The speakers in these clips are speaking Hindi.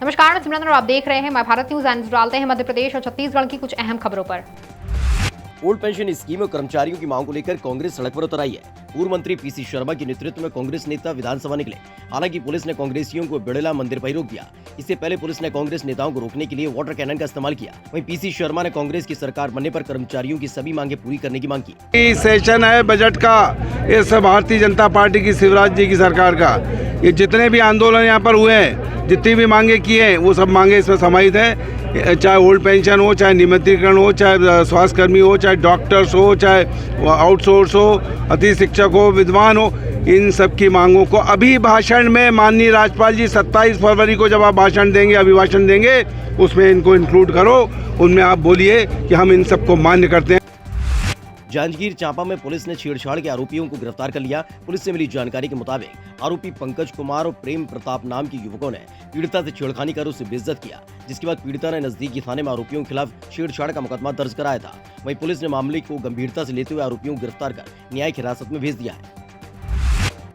नमस्कार, मैं सिमरन और आप देख रहे हैं माय भारत न्यूज। एंड डालते हैं मध्य प्रदेश और छत्तीसगढ़ की कुछ अहम खबरों पर। ओल्ड पेंशन स्कीम और कर्मचारियों की मांग को लेकर कांग्रेस सड़क पर उतर आई है। पूर्व मंत्री पीसी शर्मा के नेतृत्व में कांग्रेस नेता विधानसभा निकले। हालांकि पुलिस ने कांग्रेसियों को बिड़ला मंदिर पर ही रोक दिया। इससे पहले पुलिस ने कांग्रेस नेताओं को रोकने के लिए वाटर कैनन का इस्तेमाल किया। वहीं पीसी शर्मा ने कांग्रेस की सरकार बनने पर कर्मचारियों की सभी मांगे पूरी करने की मांग की। सेशन है बजट का, इस भारतीय जनता पार्टी की शिवराज जी की सरकार का। ये जितने भी आंदोलन यहाँ पर हुए हैं, जितनी भी मांगे की हैं, वो सब मांगे इसमें समाहित हैं। चाहे ओल्ड पेंशन हो, चाहे नियमितीकरण हो, चाहे स्वास्थ्य कर्मी हो, चाहे डॉक्टर्स हो, चाहे आउटसोर्स हो, अतिथि शिक्षक हो, विद्वान हो, इन सब की मांगों को अभी भाषण में माननीय राज्यपाल जी 27 फरवरी को जब आप भाषण देंगे, अभिभाषण देंगे, उसमें इनको इंक्लूड करो। उनमें आप बोलिए कि हम इन सबको मान्य करते हैं। जांजगीर चांपा में पुलिस ने छेड़छाड़ के आरोपियों को गिरफ्तार कर लिया। पुलिस से मिली जानकारी के मुताबिक आरोपी पंकज कुमार और प्रेम प्रताप नाम के युवकों ने पीड़िता से छेड़खानी कर उसे बेइज्जत किया, जिसके बाद पीड़िता ने नजदीकी थाने में आरोपियों के खिलाफ छेड़छाड़ का मुकदमा दर्ज कराया था। वहीं पुलिस ने मामले को गंभीरता से लेते हुए आरोपियों को गिरफ्तार कर न्यायिक हिरासत में भेज दिया है।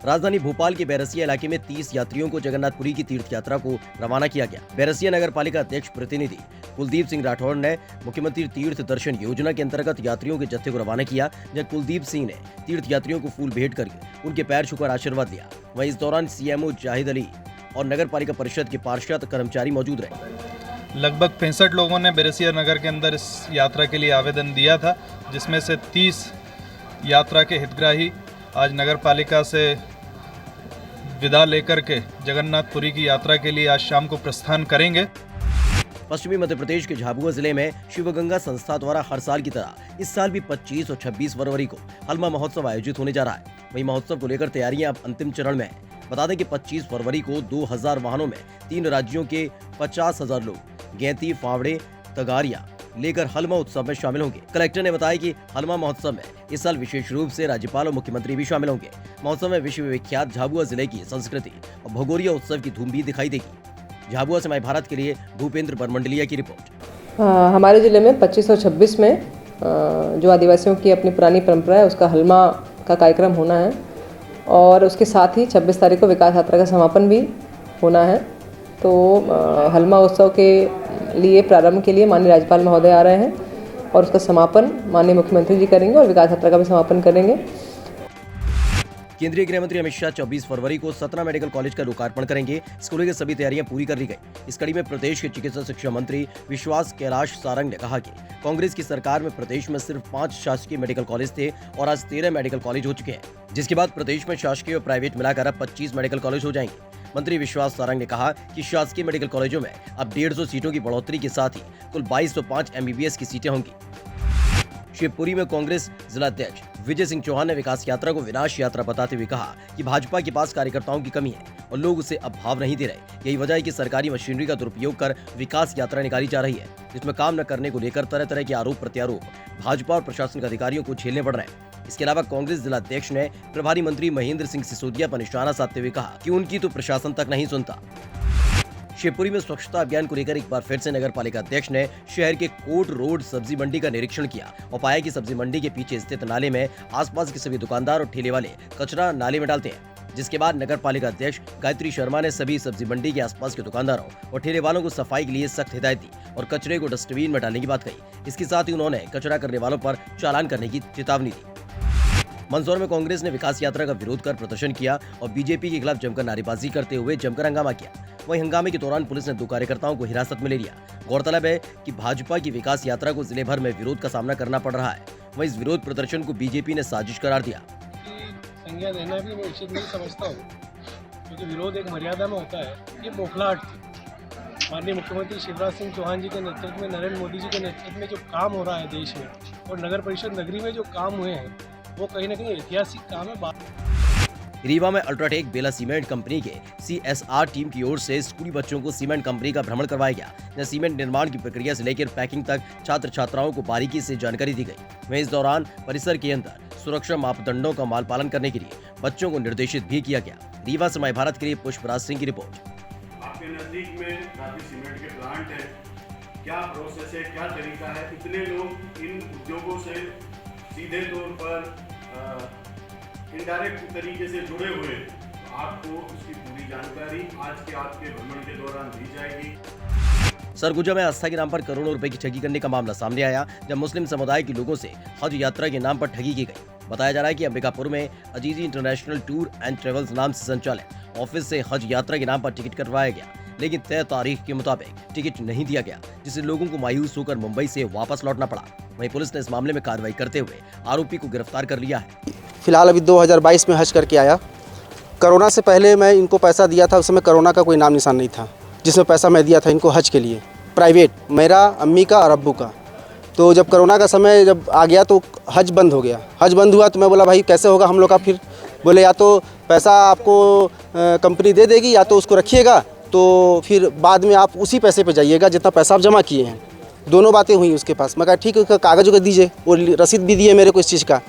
राजधानी भोपाल के बैरसिया इलाके में 30 यात्रियों को जगन्नाथपुरी की तीर्थ यात्रा को रवाना किया गया। बैरसिया नगर पालिका अध्यक्ष प्रतिनिधि कुलदीप सिंह राठौड़ ने मुख्यमंत्री तीर्थ दर्शन योजना के अंतर्गत यात्रियों के जत्थे को रवाना किया। जब कुलदीप सिंह ने तीर्थ यात्रियों को फूल भेंट करके उनके पैर छूकर आशीर्वाद दिया। वहीं इस दौरान सीएमओ जाहिद अली और नगर पालिका परिषद के पार्षद कर्मचारी मौजूद रहे। लगभग 65 लोगों ने बैरसिया नगर के अंदर इस यात्रा के लिए आवेदन दिया था, जिसमें से 30 यात्रा के हितग्राही आज नगर पालिका से विदा लेकर के जगन्नाथपुरी की यात्रा के लिए आज शाम को प्रस्थान करेंगे। पश्चिमी मध्य प्रदेश के झाबुआ जिले में शिवगंगा संस्था द्वारा हर साल की तरह इस साल भी 25 और 26 फरवरी को हलमा महोत्सव आयोजित होने जा रहा है। वहीं महोत्सव को लेकर तैयारियां अब अंतिम चरण में है। बता दें कि 25 फरवरी को 2000 वाहनों में 3 राज्यों के 50,000 लोग गैंती, फावड़े, तगारियां लेकर हलमा उत्सव में शामिल होंगे। कलेक्टर ने बताया कि हलमा महोत्सव में इस साल विशेष रूप से राज्यपाल और मुख्यमंत्री भी शामिल होंगे। महोत्सव में विश्व विख्यात झाबुआ जिले की संस्कृति और भगोरिया उत्सव की धूम भी दिखाई देगी। झाबुआ से माय भारत के लिए भूपेंद्र बरमंडलिया की रिपोर्ट। हमारे जिले में 25 और 26 में जो आदिवासियों की अपनी पुरानी परंपरा है, उसका हलमा का कार्यक्रम होना है और उसके साथ ही 26 तारीख को विकास यात्रा का समापन भी होना है। तो हलमा उत्सव के लिए प्रारंभ के लिए माननीय राज्यपाल महोदय आ रहे हैं और उसका समापन माननीय मुख्यमंत्री जी करेंगे और विकास यात्रा का भी समापन करेंगे। केंद्रीय गृह मंत्री अमित शाह 24 फरवरी को सतना मेडिकल कॉलेज का लोकार्पण करेंगे। स्कूलों की सभी तैयारियां पूरी कर ली गई। इस कड़ी में प्रदेश के चिकित्सा शिक्षा मंत्री विश्वास कैलाश सारंग ने कहा कि कांग्रेस की सरकार में प्रदेश में सिर्फ 5 शासकीय मेडिकल कॉलेज थे और आज 13 मेडिकल कॉलेज हो चुके हैं, जिसके बाद प्रदेश में शासकीय और प्राइवेट मिलाकर अब 25 मेडिकल कॉलेज हो जाएंगे। मंत्री विश्वास सारंग ने कहा कि शासकीय मेडिकल कॉलेजों में अब 150 सीटों की बढ़ोतरी के साथ ही कुल 2205 MBBS की सीटें होंगी। शिवपुरी में कांग्रेस जिलाध्यक्ष विजय सिंह चौहान ने विकास यात्रा को विनाश यात्रा बताते हुए कहा कि भाजपा के पास कार्यकर्ताओं की कमी है और लोग उसे अब भाव नहीं दे रहे। यही वजह है कि सरकारी मशीनरी का दुरुपयोग कर विकास यात्रा निकाली जा रही है, जिसमें काम न करने को लेकर तरह तरह के आरोप प्रत्यारोप भाजपा और प्रशासनिक अधिकारियों को झेलने पड़ रहे हैं। इसके अलावा कांग्रेस जिलाध्यक्ष ने प्रभारी मंत्री महेंद्र सिंह सिसोदिया पर निशाना साधते हुए कहा कि उनकी तो प्रशासन तक नहीं सुनता। शिवपुरी में स्वच्छता अभियान को लेकर एक बार फिर से नगर पालिका अध्यक्ष ने शहर के कोट रोड सब्जी मंडी का निरीक्षण किया और पाया कि सब्जी मंडी के पीछे स्थित नाले में आसपास के सभी दुकानदार और ठेले वाले कचरा नाले में डालते हैं। जिसके बाद नगर पालिका अध्यक्ष गायत्री शर्मा ने सभी सब्जी मंडी के आसपास के दुकानदारों और ठेले वालों को सफाई के लिए सख्त हिदायत दी और कचरे को डस्टबिन में डालने की बात कही। इसके साथ ही उन्होंने कचरा करने वालों पर चालान करने की चेतावनी दी। मंदसौर में कांग्रेस ने विकास यात्रा का विरोध कर प्रदर्शन किया और बीजेपी के खिलाफ जमकर नारेबाजी करते हुए जमकर हंगामा किया। वहीं हंगामे के दौरान पुलिस ने 2 कार्यकर्ताओं को हिरासत में ले लिया। गौरतलब है कि भाजपा की विकास यात्रा को जिले भर में विरोध का सामना करना पड़ रहा है। वहीं इस विरोध प्रदर्शन को बीजेपी ने साजिश करार दिया। संज्ञा देना भी मैं उचित नहीं समझता हूँ, क्योंकि विरोध एक मर्यादा में होता है। ये बौखलाहट थी। माननीय मुख्यमंत्री शिवराज सिंह चौहान जी के नेतृत्व में, नरेंद्र मोदी जी के नेतृत्व में जो काम हो रहा है देश में और नगर परिषद नगरी में जो काम हुए हैं, वो कहीं ना कहीं ऐतिहासिक काम है। रीवा में अल्ट्राटेक बेला सीमेंट कंपनी के CSR टीम की ओर से स्कूली बच्चों को सीमेंट कंपनी का भ्रमण करवाया गया, जहां सीमेंट निर्माण की प्रक्रिया से लेकर पैकिंग तक छात्र छात्राओं को बारीकी से जानकारी दी गई। वहीं इस दौरान परिसर के अंदर सुरक्षा मापदंडों का माल पालन करने के लिए बच्चों को निर्देशित भी किया गया। रीवा से माय भारत के लिए पुष्पराज सिंह की रिपोर्ट। आपके नजदीक में काफी सीमेंट के प्लांट है, क्या प्रोसेस है, क्या तरीका है? इतने लोग इन उद्योगों से सीधे तौर पर इनडायरेक्ट तरीके से जुड़े हुए, तो आपको उसकी पूरी जानकारी आज के आपके भ्रमण के दौरान दी जाएगी। सरगुजा में आस्था के नाम पर करोड़ों रुपए की ठगी करने का मामला सामने आया, जब मुस्लिम समुदाय के लोगों से हज यात्रा के नाम पर ठगी की गई। बताया जा रहा है कि अंबिकापुर में अजीजी इंटरनेशनल टूर एंड ट्रेवल्स नाम से संचालित ऑफिस से हज यात्रा के नाम पर टिकट करवाया गया, लेकिन तय तारीख के मुताबिक टिकट नहीं दिया गया, जिससे लोगों को मायूस होकर मुंबई से वापस लौटना पड़ा। वहीं पुलिस ने इस मामले में कार्रवाई करते हुए आरोपी को गिरफ्तार कर लिया है। फिलहाल अभी 2022 में हज करके आया। कोरोना से पहले मैं इनको पैसा दिया था, उस समय कोरोना का कोई नाम निशान नहीं था, जिसमें पैसा मैं दिया था इनको हज के लिए, प्राइवेट, मेरा, अम्मी का और अब्बू का। तो जब कोरोना का समय जब आ गया तो हज बंद हो गया। हज बंद हुआ तो मैं बोला भाई कैसे होगा हम लोग का। फिर बोले या तो पैसा आपको कंपनी दे देगी या तो उसको रखिएगा, तो फिर बाद में आप उसी पैसे पे जाइएगा जितना पैसा आप जमा किए हैं। दोनों बातें हुई उसके पास। मैं कहा ठीक है, कागज़ को दीजिए, वो रसीद भी दिए मेरे को इस चीज़ का।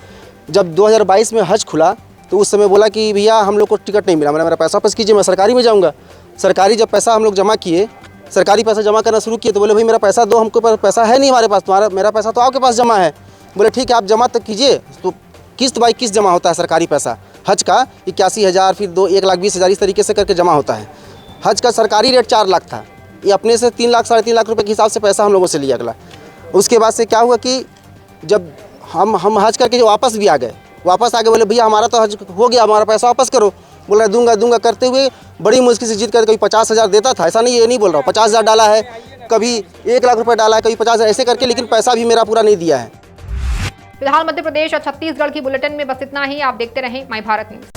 जब 2022 में हज खुला तो उस समय बोला कि भैया हम लोग को टिकट नहीं मिला, मेरा पैसा वापस कीजिए, मैं सरकारी में जाऊँगा। सरकारी जब पैसा हम लोग जमा किए, सरकारी पैसा जमा करना शुरू किए तो बोले भाई मेरा पैसा दो, हमको पैसा है नहीं हमारे पास, मेरा पैसा तो आपके पास जमा है। बोले ठीक है आप जमा तक कीजिए। तो किस्त बाई किस्त जमा होता है सरकारी पैसा हज का 81,000, फिर 1,20,000 इस तरीके से करके जमा होता है। हज का सरकारी रेट 4 लाख था, ये अपने से 3 लाख 3.5 लाख रुपए के हिसाब से पैसा हम लोगों से लिया अगला। उसके बाद से क्या हुआ कि जब हम हज करके जो वापस भी आ गए, बोले भैया हमारा तो हज हो गया, हमारा पैसा वापस करो। बोल रहा दूंगा करते हुए बड़ी मुश्किल से जीत कर कभी 50,000 देता था, ऐसा नहीं, ये नहीं बोल रहा हूँ, 50,000 डाला है, कभी 1 लाख रुपए डाला है, कभी 50,000 ऐसे करके, लेकिन पैसा भी मेरा पूरा नहीं दिया है। फिलहाल मध्य प्रदेश और छत्तीसगढ़ की बुलेटिन में बस इतना ही। आप देखते रहें माय भारत न्यूज।